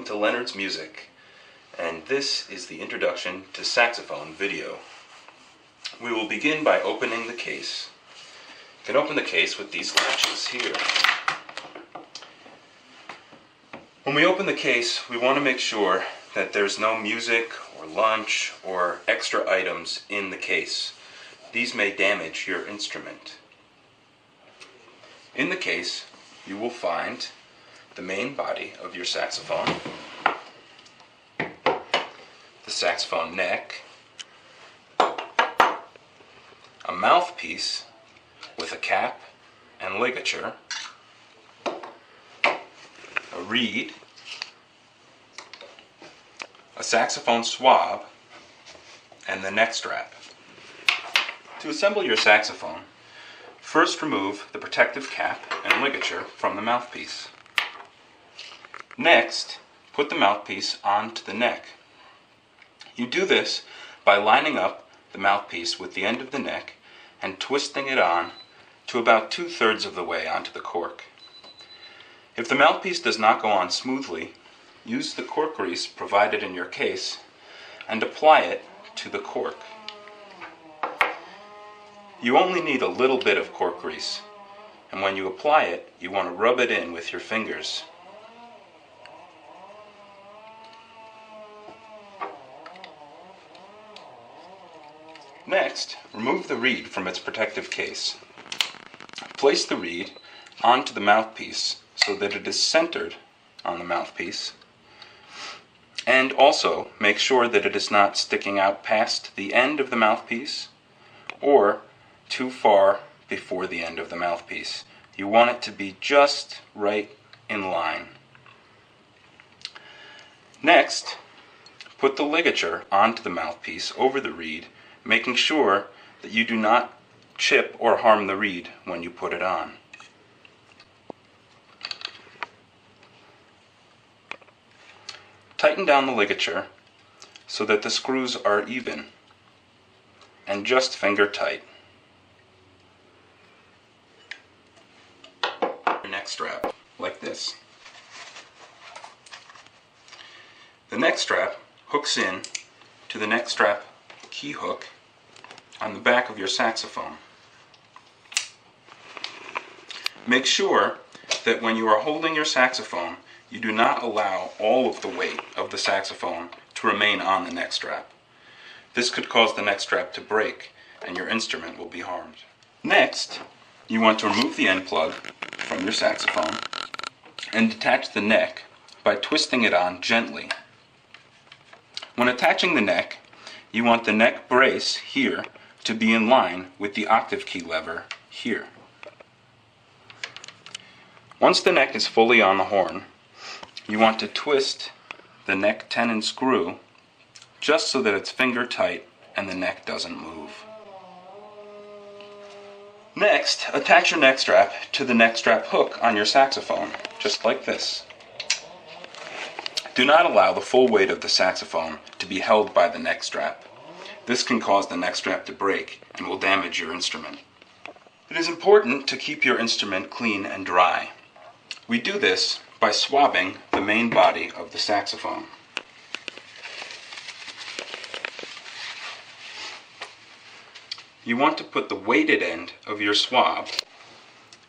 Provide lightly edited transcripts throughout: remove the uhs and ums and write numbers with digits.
to Leonard's Music, and this is the introduction to saxophone video. We will begin by opening the case. You can open the case with these latches here. When we open the case, we want to make sure that there's no music or lunch or extra items in the case. These may damage your instrument. In the case, you will find the main body of your saxophone, the saxophone neck, a mouthpiece with a cap and ligature, a reed, a saxophone swab, and the neck strap. To assemble your saxophone, first remove the protective cap and ligature from the mouthpiece. Next, put the mouthpiece onto the neck. You do this by lining up the mouthpiece with the end of the neck and twisting it on to about 2/3 of the way onto the cork. If the mouthpiece does not go on smoothly, use the cork grease provided in your case and apply it to the cork. You only need a little bit of cork grease, and when you apply it, you want to rub it in with your fingers. Next, remove the reed from its protective case. Place the reed onto the mouthpiece so that it is centered on the mouthpiece, and also make sure that it is not sticking out past the end of the mouthpiece or too far before the end of the mouthpiece. You want it to be just right in line. Next, put the ligature onto the mouthpiece over the reed, making sure that you do not chip or harm the reed when you put it on. Tighten down the ligature so that the screws are even and just finger tight. Your neck strap, like this. The neck strap hooks in to the neck strap key hook on the back of your saxophone. Make sure that when you are holding your saxophone, you do not allow all of the weight of the saxophone to remain on the neck strap. This could cause the neck strap to break and your instrument will be harmed. Next, you want to remove the end plug from your saxophone and detach the neck by twisting it on gently. When attaching the neck, you want the neck brace here to be in line with the octave key lever here. Once the neck is fully on the horn, you want to twist the neck tenon screw just so that it's finger tight and the neck doesn't move. Next, attach your neck strap to the neck strap hook on your saxophone, just like this. Do not allow the full weight of the saxophone to be held by the neck strap. This can cause the neck strap to break and will damage your instrument. It is important to keep your instrument clean and dry. We do this by swabbing the main body of the saxophone. You want to put the weighted end of your swab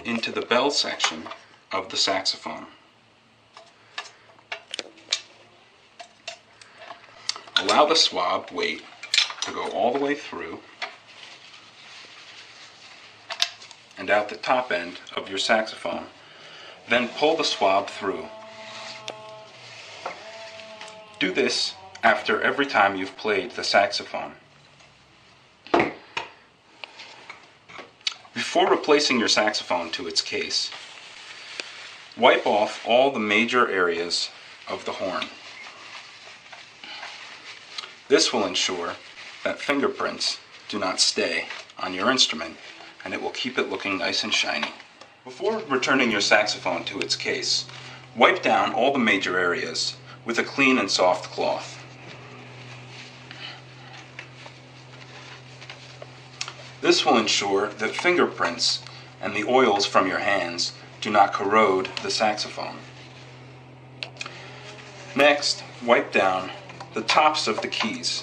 into the bell section of the saxophone. Allow the swab weight to go all the way through and out the top end of your saxophone. Then pull the swab through. Do this after every time you've played the saxophone. Before replacing your saxophone to its case, wipe off all the major areas of the horn. This will ensure that fingerprints do not stay on your instrument, and it will keep it looking nice and shiny. Before returning your saxophone to its case, wipe down all the major areas with a clean and soft cloth. This will ensure that fingerprints and the oils from your hands do not corrode the saxophone. Next, wipe down the tops of the keys.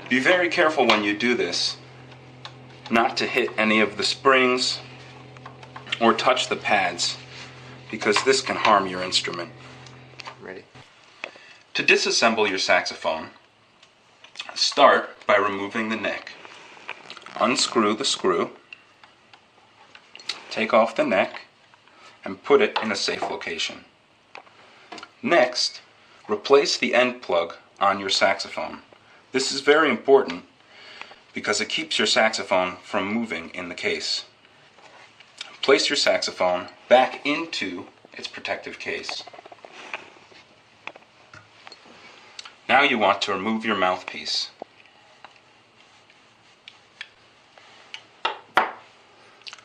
Be very careful when you do this not to hit any of the springs or touch the pads, because this can harm your instrument. Ready? To disassemble your saxophone, start by removing the neck. Unscrew the screw, take off the neck, and put it in a safe location. Next, replace the end plug on your saxophone. This is very important because it keeps your saxophone from moving in the case. Place your saxophone back into its protective case. Now you want to remove your mouthpiece.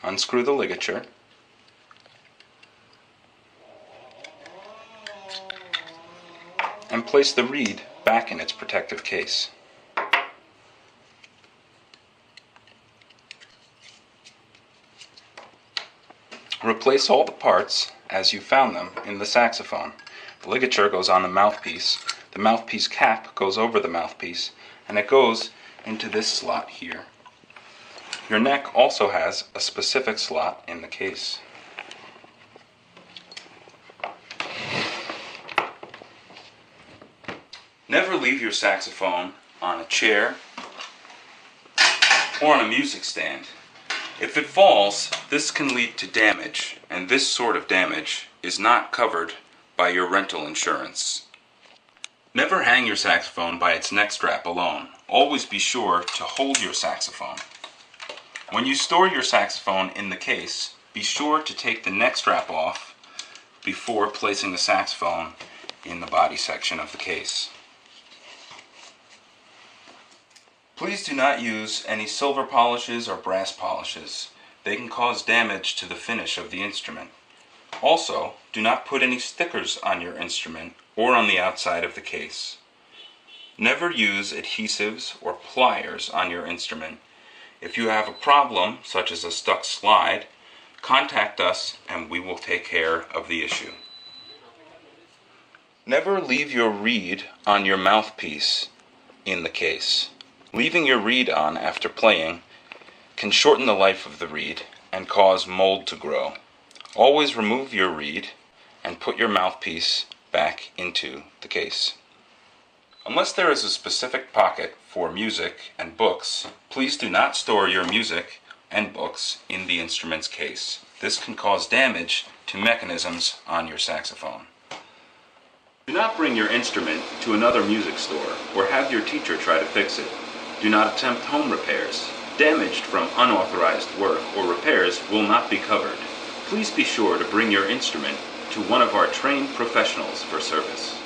Unscrew the ligature. And place the reed back in its protective case. Replace all the parts as you found them in the saxophone. The ligature goes on the mouthpiece cap goes over the mouthpiece, and it goes into this slot here. Your neck also has a specific slot in the case. Never leave your saxophone on a chair or on a music stand. If it falls, this can lead to damage, and this sort of damage is not covered by your rental insurance. Never hang your saxophone by its neck strap alone. Always be sure to hold your saxophone. When you store your saxophone in the case, be sure to take the neck strap off before placing the saxophone in the body section of the case. Please do not use any silver polishes or brass polishes. They can cause damage to the finish of the instrument. Also, do not put any stickers on your instrument or on the outside of the case. Never use adhesives or pliers on your instrument. If you have a problem, such as a stuck slide, contact us and we will take care of the issue. Never leave your reed on your mouthpiece in the case. Leaving your reed on after playing can shorten the life of the reed and cause mold to grow. Always remove your reed and put your mouthpiece back into the case. Unless there is a specific pocket for music and books, please do not store your music and books in the instrument's case. This can cause damage to mechanisms on your saxophone. Do not bring your instrument to another music store or have your teacher try to fix it. Do not attempt home repairs. Damaged from unauthorized work or repairs will not be covered. Please be sure to bring your instrument to one of our trained professionals for service.